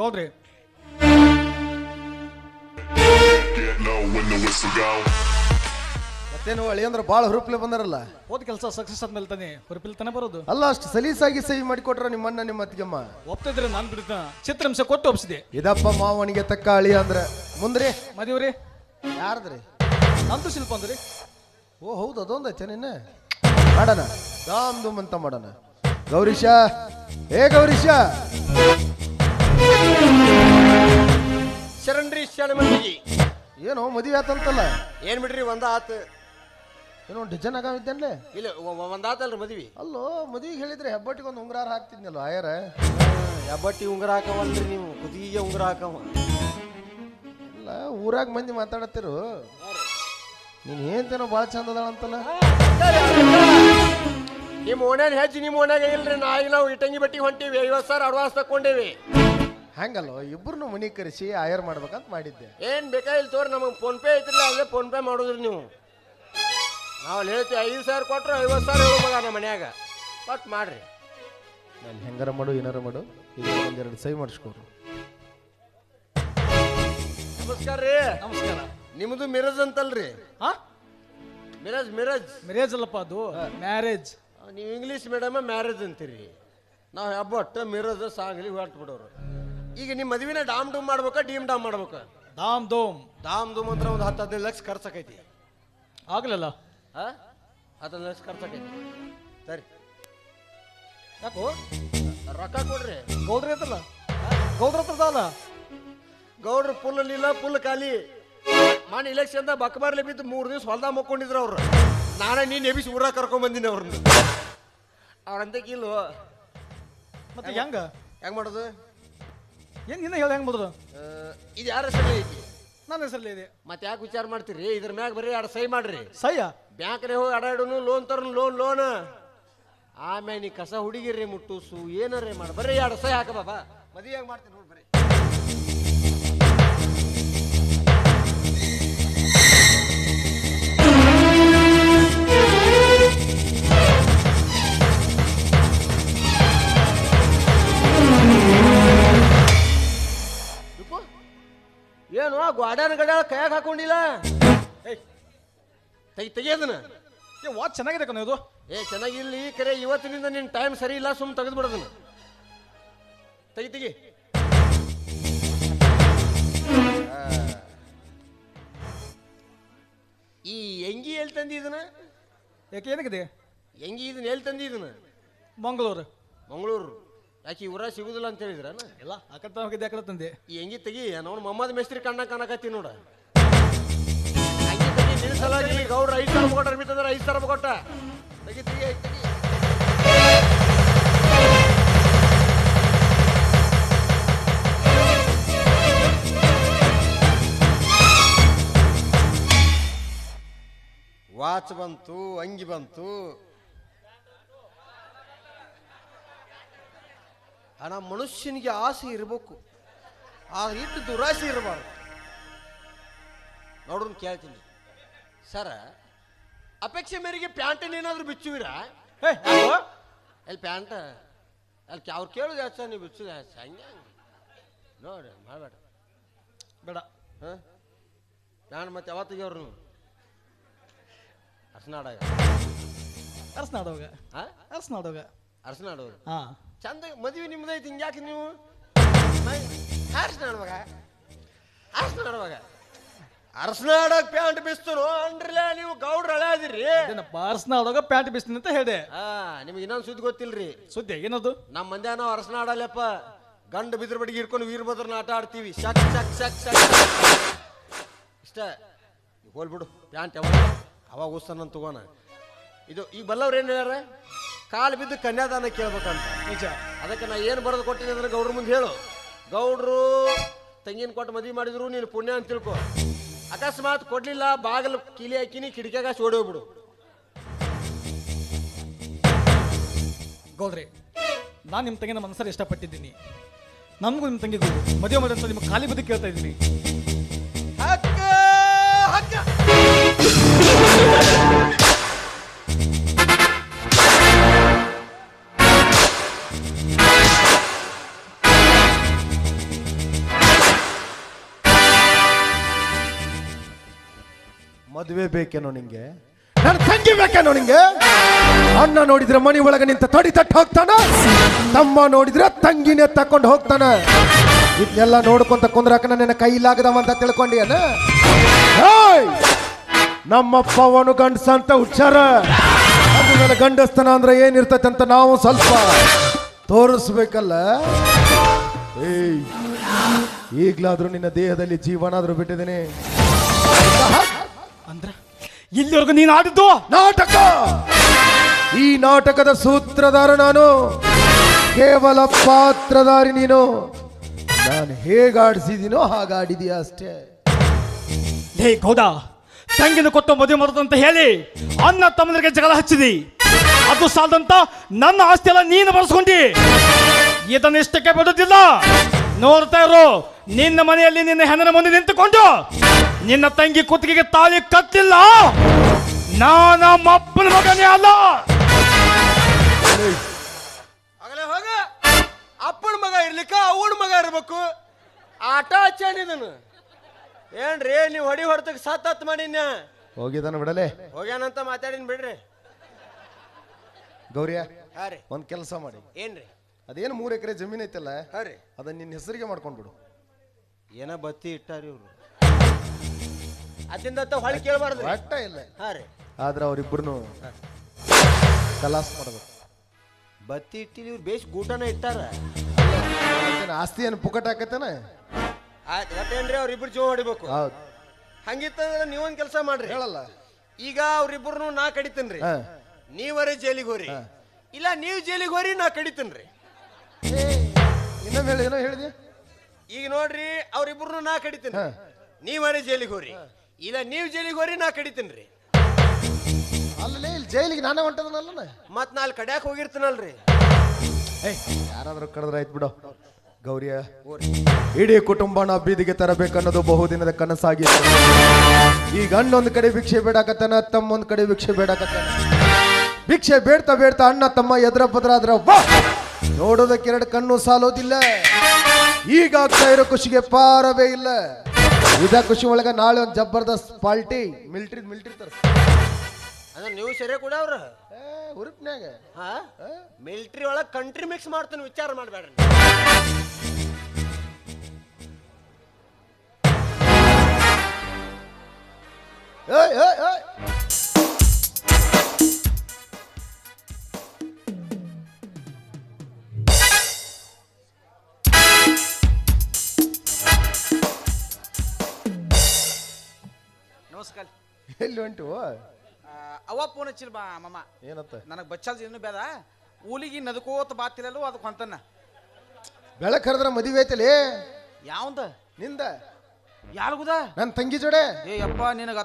ಗೌಡ್ರಿ ಮತ್ತೇನು ಅಳಿಯಂದ್ರ ಭಾಳ ಹುರುಪ್ಲೆ ಬಂದಾರಲ್ಲ. ಹೋದ ಕೆಲಸ ಸಕ್ಸಸ್ ಆದ್ಮೇಲೆ ತಾನೆ ಹುರುಪಿಲ್ ತಾನೆ ಬರೋದು. ಅಲ್ಲ ಅಷ್ಟು ಸಲೀಸಾಗಿ ಸಹಿ ಮಾಡಿಕೊಟ್ರ ನಿಮ್ಮ ಅಣ್ಣ ನಿಮ್ಮ ಅತ್ತಿಗೆಮ್ಮ. ಒಪ್ತಿದ್ರೆ ನಾನು ಬಿಡ್ತ ಚಿತ್ರಾಂಶ ಕೊಟ್ಟು ಒಪ್ಸಿದೆ. ಇದಪ್ಪ ಮಾವನಿಗೆ ತಕ್ಕ ಅಳಿಯ ಅಂದ್ರ ಮುಂದ್ರಿ ಮದುವೆ ಯಾರದ್ರಿ? ನಂದು ಶಿಲ್ಪ ಅಂದ್ರಿ. ಓ ಹೌದು ಅದೊಂದು ಐತೆ ನಿನ್ನ ಮಾಡೋಣ ದಾಮ್ ದುಮ್ ಅಂತ ಮಾಡೋಣ. ಗೌರೀಶ ಗೌರೀಶ ಶರಣ್ರಿ ಶರಣಮಂದಿಗೆ ಏನೋ ಮದುವೆ ಆತಂತಲ್ಲ. ಏನ್ ಬಿಡ್ರಿ ಒಂದ ಆತ ಏನೋ ಡಿಜನ್ ಆಗಾವಿದ್ದೇನ್ಲೆ? ಇಲ್ಲ ಒಂದಾತಲ್ರಿ ಮದ್ವಿ. ಅಲ್ಲೋ ಮದುವೆಗೆ ಹೇಳಿದ್ರೆ ಹೆಬ್ಬಟ್ಟಿಗೆ ಒಂದು ಉಂಗುರ ಹಾಕ್ತಿದ್ನಲ್ಲ ಆಯರ. ಹೆಬ್ಬಟ್ಟಿ ಉಂಗುರ ಹಾಕವಲ್ರಿ ನೀವು, ಕುದಿಗೆ ಉಂಗುರ ಹಾಕವ. ಇಲ್ಲ ಊರಾಗ ಮಂದಿ ಮಾತಾಡತ್ತಿರು ನೀನ್ ಏನ್ತೇನೋ ಭಾಳ ಚಂದ ಅದಾಳ ಅಂತಲ್ಲ. ನಿಮ್ಮ ಓಣ್ಯಾನ ಹೆಚ್ಚು ನಿಮ್ಮ ಓಣ್ಯಾಗ ಇಲ್ರಿ. ನಾವು ಇಟ್ಟಂಗಿ ಬಟ್ಟಿ ಹೊಂಟೀವಿ, 50,000 ಅಡ್ವಾನ್ಸ್ ತಕೊಂಡೇವಿ. ಹಂಗಲ್ಲೋ ಇಬ್ಬರನ್ನು ಮನಿ ಕರೆಸಿ ಆಯರ್ ಮಾಡ್ಬೇಕಂತ ಮಾಡಿದ್ದೆ. ಏನ್ ಬೇಕಾಗಿಲ್ಲ ತೋರಿ, ನಮಗೆ ಫೋನ್ ಪೇ ಐತಿಲ್ಲ, ಅದೇ ಫೋನ್ ಪೇ ಮಾಡೋದ್ರಿ ನೀವು. ನಾವು ಅಲ್ಲಿ ಹೇಳ್ತೀವಿ 5,000 ಕೊಟ್ರು 50,000 ಹೇಳೋ ಮಗ ನಮ್ಮ ಮನ್ಯಾಗ ಬಟ್ ಮಾಡ್ರಿ. ನಾನು ಹೆಂಗಾರ ಮಾಡು ಏನಾರ ಮಾಡು ಈಗ ಒಂದೆರಡು ಸಹಿ ಮಾಡಿಸ್ಕೊರು. ನಮಸ್ಕಾರ ರೀ. ನಮಸ್ಕಾರ. ನಿಮ್ದು ಮಿರಜ್ ಅಂತಲ್ರಿ? ಹಾ ಮಿರಜ್ ಮಿರಜ್ ಮ್ಯಾರೇಜ್ ಅಲ್ಲಪ್ಪ ಅದು ಮ್ಯಾರೇಜ್. ನೀವು ಇಂಗ್ಲೀಷ್ ಮೀಡಿಯಮ್ ಮ್ಯಾರೇಜ್ ಅಂತೀರಿ, ನಾವು ಹೆಬ್ಬಟ್ಟು ಮಿರಜ್ ಸಾಂಗ್ಲಿ ಹೊಟ್ಟು ಬಿಡೋರು. ಈಗ ನಿಮ್ಮ ಮದುವೆನ ಡಾಮ್ ಡೂಮ್ ಮಾಡ್ಬೇಕಾ ಡೀಮ್ ಡಾಮ್ ಮಾಡ್ಬೇಕಾ? ದಾಮ್ ದೋಮ್. ಡಾಮ್ ಡೂಮ್ ಅಂದ್ರೆ ಒಂದು 10-15 ಲಕ್ಷ ಖರ್ಚಾಕೈತಿ. ಆಗ್ಲಿಲ್ಲ 15 ಲಕ್ಷ ಖರ್ಚಾಕೈತಿ. ಸರಿ ಯಾಕೋ ರೊಕ್ಕ ಕೊಡ್ರಿ. ಗೌಡ್ರಿ ಐತಲ್ಲ ಗೌಡ್ರ ಹತ್ರದಲ್ಲ. ಗೌಡ್ರು ಫುಲ್ ಇಲ್ಲ ಫುಲ್ ಖಾಲಿ. ಮಾನ್ ಇಲೆಕ್ಷನ್ದ ಬಕ್ಬಾರ್ಲೆ ಬಿದ್ದು 3 ದಿವಸ ಹೊಲ್ದಾಗ ಮಕ್ಕೊಂಡಿದ್ರು ಅವ್ರು. ನಾನೇ ನೀನು ಎಬಿಸಿ ಊರಾಗ ಕರ್ಕೊಂಡ್ ಬಂದಿನಿ ಅವ್ರನ್ನ. ಅವ್ರಂತಕ್ಕೆ ಇಲ್ವ ಮತ್ತೆ ಹೆಂಗ ಮಾಡೋದು? ಏನ್ ಇನ್ನ ಹೇಳ ಹೆಂಗ್ ಮಾಡೋದು? ಇದು ಯಾರ ಹೆಸರಲ್ಲಿ ಐತಿ? ನನ್ನ ಹೆಸರಲ್ಲಿ ಇದೆ. ಮತ್ತೆ ಯಾಕೆ ವಿಚಾರ ಮಾಡ್ತೀರಿ? ಇದ್ರ ಮ್ಯಾಗ ಬರೀ 2 ಸಹಿ ಮಾಡ್ರಿ. ಸಯ್ಯ ಬ್ಯಾಂಕ್ನೇ ಹೋಗಿ ಅಡಾಡೋನು ಲೋನ್ ತರೋನು ಲೋನ್. ಆಮೇಲೆ ನೀ ಕಸ ಹುಡುಗಿರ್ರಿ ಮುಟ್ಟುಸು ಏನಾರೇ ಮಾಡಿ ಬರ್ರಿ 2 ಸಹಿ ಹಾಕ ಬಾಬಾ ಮದುವೆ ಮಾಡ್ತೀನಿ ನೋಡಿ ಬರ್ರಿ. ಏನು ಗ್ವಾಡ್ಯಾನ ಗಡ್ಯಾಳ ಕೈಯಾಗ ಹಾಕೊಂಡಿಲ್ಲ? ತೆಗಿಯೋದನ್ನ ವಾಚ್ ಚೆನ್ನಾಗಿದೆ ಕಣ ಇದು. ಚೆನ್ನಾಗಿರ್ಲಿ ಕರೆ ಇವತ್ತಿನಿಂದ ನಿನ್ನ ಟೈಮ್ ಸರಿ ಇಲ್ಲ, ಸುಮ್ ತೆಗೆದು ಬಿಡೋದನ್ನ. ತೆಗಿ ಈ ಎಂಗಿ ಎಲ್ಲಿ ತಂದಿದನ? ಯಾಕೆ ಏನಕ್ಕಿದೆ ಎಂಗಿ ಇದನ್ನ ಎಲ್ಲಿ ತಂದಿದನ? ಮಂಗಳೂರು. ಯಾಕೆ ಈ ಊರ ಸಿಗುದಿಲ್ಲ ಅಂತ ಹೇಳಿದ್ರ? ಇಲ್ಲ ಆ ಕಡೆ ಹೋಗಿದ್ದೆ, ಆ ಕಡೆ ತಂದೆ. ಈ ಎಂಗಿ ತೆಗಿ, ನಾವು ಮೊಹಮ್ಮದ್ ಮೇಸ್ತ್ರಿ ಕಾಣಕತ್ತಿ ನೋಡ. ನಿನ್ನ ಸಲಾಗಿ ಗೌಡ್ರ 5,000 ಕೊಟ್ಟ ಬಿತ್ತಂದ್ರೆ 5,000 ಕೊಟ್ಟ. ತೆಗಿ ವಾಚ್ ಬಂತು, ಅಂಗಿ ಬಂತು. ಹಣ ಮನುಷ್ಯನಿಗೆ ಆಸೆ ಇರಬೇಕು, ಆದ್ರೆ ಇಟ್ಟು ದುರಾಸೆ ಇರಬಾರ್ದು. ನೋಡ್ರಿ ಕೇಳ್ತೀನಿ ಸರ, ಅಪೇಕ್ಷೆ ಮೇರೆಗೆ ಪ್ಯಾಂಟನ್ ಏನಾದ್ರು ಬಿಚ್ಚುವಿರಾ? ಎಲ್ಲಿ ಪ್ಯಾಂಟ ಅಲ್ಲಿ ಅವ್ರು ಕೇಳುದು ಯಾಚ ನೀವು ಬಿಚ್ಚುದು ಯಾಚ ಹಂಗೆ ನೋಡಿ ಮಾಡಬೇಡ ಬೇಡ. ಪ್ಯಾಂಟ್ ಮತ್ತೆ ಯಾವತ್ತು ತೆಗಿಯವ್ರು ನೀವು? ಅರ್ಸನಾಡಾಗ ಅರ್ಸನಾಡೋರು ಚಂದ ಮದುವೆ ನಿಮ್ದೈತಿ. ಹಿಂಗ್ಯಾಕೆ ನೀವು ಅರ್ಸನಾಡಾಗ ಪ್ಯಾಂಟ್ ಬಿಸ್ತರು ಅಂದ್ರಲ್ಲ ನೀವು ಗೌಡ್ರ ಹಳೆ ಅದಿರಿ. ಅರ್ಸನಾಡೋಗ ಪ್ಯಾಂಟ್ ಬಿಸ್ತೀನಿ ಅಂತ ಹೇಳಿದೆ. ನಿಮ್ಗೆ ಇನ್ನೊಂದು ಸುದ್ದಿ ಗೊತ್ತಿಲ್ರಿ? ಸುದ್ದಿ ಏನದು? ನಮ್ಮ ಮಂದ್ಯ ನಾವು ಅರ್ಸನಾಡಲ್ಲಪ್ಪ ಗಂಡು ಬಿದ್ರ ಬಡಿಗೆ ಹಿಡ್ಕೊಂಡು ವೀರಭದ್ರನ ಆಟ ಆಡ್ತೀವಿ. ಶಕ್ ಶಕ್ ಶಕ್ ಶಕ್ ಇಷ್ಟ ಹೋಲ್ಬಿಡು. ಪ್ಯಾಂಟ್ ಅವಾಗ ಉಸ್ತಾನ ತಗೋಣ. ಇದು ಈಗ ಬಲ್ಲವ್ರು ಏನು ಹೇಳ್ಯಾರ? ಕಾಲು ಬಿದ್ದು ಕನ್ಯಾದಾನ ಕೇಳ್ಬೇಕಂತ. ನಿಜ. ಅದಕ್ಕೆ ನಾ ಏನು ಬರೆದು ಕೊಟ್ಟಿನಿ ಅಂದ್ರೆ ಗೌಡ್ರ ಮುಂದೆ ಹೇಳು. ಗೌಡ್ರು ತಂಗಿನ ಕೊಟ್ಟು ಮದುವೆ ಮಾಡಿದ್ರು ನೀನು ಪುಣ್ಯ ಅಂತ ತಿಳ್ಕೊ. ಅಕಸ್ಮಾತ್ ಕೊಡ್ಲಿಲ್ಲ ಬಾಗಿಲು ಕೀಲಿ ಹಾಕಿನಿ, ಕಿಟಕಿಯಾಗ ಓಡೋಗ್ಬಿಡು. ಗೌಡ್ರಿ, ನಾನು ನಿಮ್ಮ ತಂಗಿನ ಮನಸ್ಸಲ್ಲಿ ಇಷ್ಟಪಟ್ಟಿದ್ದೀನಿ. ನಮಗೂ ನಿಮ್ಮ ತಂಗಿಗೂ ಮದುವೆ ಮಾಡಿ ಅಂತ ನಿಮ್ಗೆ ಖಾಲಿ ಬದುಕಿ ಕೇಳ್ತಾ ಇದ್ದೀನಿ. ಹಕ್ಕ ಹಕ್ಕ ಮದುವೆ ಬೇಕೇನೋ ನಿಂಗೆ? ನನ್ನ ತಂಗಿ ಬೇಕೇನೋ ನಿಂಗೆ? ಅಣ್ಣ ನೋಡಿದ್ರೆ ಮನಿ ಒಳಗೆ ನಿಂತ ತಡಿ ತಟ್ಟು ಹೋಗ್ತಾನ, ತಮ್ಮ ನೋಡಿದ್ರೆ ತಂಗಿನೇ ತಕೊಂಡು ಹೋಗ್ತಾನ. ಇದನ್ನೆಲ್ಲ ನೋಡ್ಕೊಂತ ಕುಂದ್ರಾಕ ನನ್ನ ಕೈಲಾಗದವ ಅಂತ ತಿಳ್ಕೊಂಡಿಯನ? ನಮ್ಮಪ್ಪ ಅವನು ಗಂಡಸ ಅಂತ ಹುಚ್ಚಾರ. ಅದ್ರ ಗಂಡಸ್ತನ ಅಂದ್ರೆ ಏನಿರ್ತೈತೆ ಅಂತ ನಾವು ಸ್ವಲ್ಪ ತೋರಿಸ್ಬೇಕಲ್ಲ. ಏಯ್, ಈಗ್ಲಾದ್ರೂ ನಿನ್ನ ದೇಹದಲ್ಲಿ ಜೀವನಾದ್ರೂ ಬಿಟ್ಟಿದ್ದೇನೆ. ಅಂದ್ರ ಇಲ್ಲಿವರೆಗೂ ನೀನು ಆಡಿದ್ದು ನಾಟಕ. ಈ ನಾಟಕದ ಸೂತ್ರಧಾರ ನಾನು, ಕೇವಲ ಪಾತ್ರಧಾರಿ ನೀನು. ನಾನು ಹೇಗಾಡಿಸಿದೀನೋ ಹಾಗಾಡಿದೀಯ ಅಷ್ಟೇ. ಹೇ ಗೌಡ, ತಂಗಿನ ಕೊಟ್ಟು ಮದುವೆ ಮಾಡೋದಂತ ಹೇಳಿ ಅಣ್ಣ ತಮ್ಮನಿಗೆ ಜಗಳ ಹಚ್ಚಿದಿ. ಅದು ಸಾಲದಂತ ನನ್ನ ಆಸ್ತಿ ಎಲ್ಲ ನೀನು ಬಳಸ್ಕೊಂಡಿ. ಇದನ್ನ ಇಷ್ಟಕ್ಕೆ ಬಿಡುದಿಲ್ಲ. ನೋಡ್ತಾ ಇರು, ನಿನ್ನ ಮನೆಯಲ್ಲಿ ನಿನ್ನ ಹೆಣ್ಣನ ಮುಂದೆ ನಿಂತುಕೊಂಡು ನಿನ್ನ ತಂಗಿ ಕುತ್ತಿಗೆಗೆ ತಾಳಿ ಕತ್ತಿಲ್ಲ, ನಮ್ಮ ಅಪ್ಪನ ಮಗನೇ ಅಲ್ಲ. ಆಗಲೇ ಹೋಗ. ಅಪ್ಪನ ಮಗ ಇರ್ಲಿಕ್ಕ ಅವನ ಮಗ ಇರ್ಬೇಕು. ಆಟ ಹಚ್ಚಾನಿದನು ಏನ್ರಿ? ನೀವು ಹೊಡಿ ಹೊಡೆದಕ್ಕೆ ಸತ್ ಮಾಡಿನ ಹೋಗಿದಾನ ಬಿಡಲೆ. ಹೋಗ್ಯಾನಂತ ಮಾತಾಡಿನ ಬಿಡ್ರಿ. ಗೌರಿಯ, ಹಾ ರೀ. ಒಂದ್ ಕೆಲಸ ಮಾಡಿ. ಏನ್ರಿ? ಅದೇನು 3 ಎಕರೆ ಜಮೀನ್ ಐತಲ್ಲ, ಹಾ ರೀ. ಅದನ್ನ ನಿನ್ನ ಹೆಸರಿಗೆ ಮಾಡ್ಕೊಂಡ್ಬಿಡು. ಏನ ಬತ್ತಿ ಇಟ್ಟಾರಿ ಇವ್ರು. ಅದಿಂದ ಹೊಳಿ ಕೇಳಬಾರ್ದು. ಒಟ್ಟ ಇಲ್ಲ. ಹಾ ರೀ. ಆದ್ರೆ ಅವ್ರಿಬ್ರು ಕಲಾಸ್ ಮಾಡ್ಬೇಕು. ಬತ್ತಿ ಇಟ್ಟಿಲಿ ಇವ್ರು ಬೇಸ್ ಗೂಟನ ಇಟ್ಟಾರ. ಆಸ್ತಿ ಏನು ಪುಕಟ್ ಹಾಕತ್ತೇನ? ಒಟ್ಟೇನ್ರಿ ಅವ್ರಿಬ್ರು ಜೀವ ಹೊಡಿಬೇಕು. ಹೌದು. ಹಂಗಿತ್ತಂದ್ರೆ ನೀವೊಂದ್ ಕೆಲಸ ಮಾಡ್ರಿ. ಹೇಳಲ್ಲ. ಈಗ ಅವ್ರಿಬ್ರು ನಾ ಕಡಿತೇನ್ರಿ, ಹಾ. ನೀವರೇ ಜೈಲಿಗೆ ಹೋರಿ. ಇಲ್ಲ ನೀವು ಜೈಲಿಗೆ ಹೋರಿ, ನಾ ಕಡಿತೇನ್ರಿ. ಇನ್ನೊಮ್ಮೆ ಹೇಳಿ, ಏನೋ ಹೇಳಿದೆ. ಈಗ ನೋಡ್ರಿ, ಅವ್ರಿಬ್ರು ನಾ ಕಡಿತೇನೆ, ಹಾ. ನೀವರೇ ಜೈಲಿಗೆ ಹೋರಿ. ಇಲ್ಲ ನೀವು ಜೈಲಿಗೆ ಹೋರಿ, ನಾ ಕಡಿತೇನ್ರಿ. ಅಲ್ಲೇ ಇಲ್ಲಿ ಜೈಲಿಗೆ ನಾನೇ ಹೊಂಟದನಲ್ಲ. ಮತ್ ನಾಲ್ ಕಡ್ಯಾಕ್ ಹೋಗಿರ್ತೀನಲ್ರಿ. ಯಾರಾದ್ರೂ ಕಳೆದ್ರೆ ಆಯ್ತು ಬಿಡು. ಗೌರಿಯ, ಇಡೀ ಕುಟುಂಬನ ಬೀದಿಗೆ ತರಬೇಕನ್ನೋದು ಬಹುದಿನದ ಕನಸಾಗಿತ್ತು. ಈಗ ಅಣ್ಣೊಂದ್ ಕಡೆ ಭಿಕ್ಷೆ ಬೇಡಾಕತ್ತಾನ, ತಮ್ಮೊಂದ್ ಕಡೆ ಭಿಕ್ಷೆ ಬೇಡಾಕತ್ತಾನ. ಭಿಕ್ಷೆ ಬೇಡ್ತಾ ಬೇಡ್ತಾ ಅಣ್ಣ ತಮ್ಮ ಎದ್ರ ಬದ್ರಾದ್ರ ನೋಡೋದಕ್ಕೆ 2 ಕಣ್ಣು ಸಾಲೋದಿಲ್ಲ. ಈಗ ಆಗ್ತಾ ಇರೋ ಖುಷಿಗೆ ಪಾರವೇ ಇಲ್ಲ. ಇದ ಖುಷಿ ಒಳಗ ನಾಳೆ ಒಂದು ಜಬರ್ದಸ್ತ್ ಪಾರ್ಟಿ ಮಿಲ್ಟ್ರಿ ತರ್ಸ. ಅಂದ್ರೆ ನೀವು ಸರಿಯ ಕೂಡ ಅವ್ರ ಉರುಪ್ನ್ಯಾಗ ಮಿಲ್ಟ್ರಿ ಒಳಗೆ ಕಂಟ್ರಿ ಮಿಕ್ಸ್ ಮಾಡ್ತಾನೆ, ವಿಚಾರ ಮಾಡಬೇಡ್ರಿ. ನಮಸ್ಕಾರ. ಎಲ್ಲಿ ಹೊಂಟು? ಅವ ಫೋನ್ ಹಚ್ಚಿಲ್ ಬಾ ಮಮ್ಮ. ಏನತ್ತ? ನನಗೆ ಬಚ್ಚಾಲ್ ಇನ್ನೂ ಬೇಡ. ಊಲಿಗೆ ನದಕೋತ ಬಾತಿಲ್ಲಲ್ಲೂ ಅದಕ್ಕೆ ಹೊಂತನ್ನ. ಬೆಳಕ್ ಹರಿದ್ರ ಮದುವೆ ಐತಲೇ. ಯಾವಂದ? ನಿಂದ. ಯಾರಿಗುದ? ನನ್ನ ತಂಗಿ ಜೋಡೆ. ಏ ಯಪ್ಪ, ನಿನಗ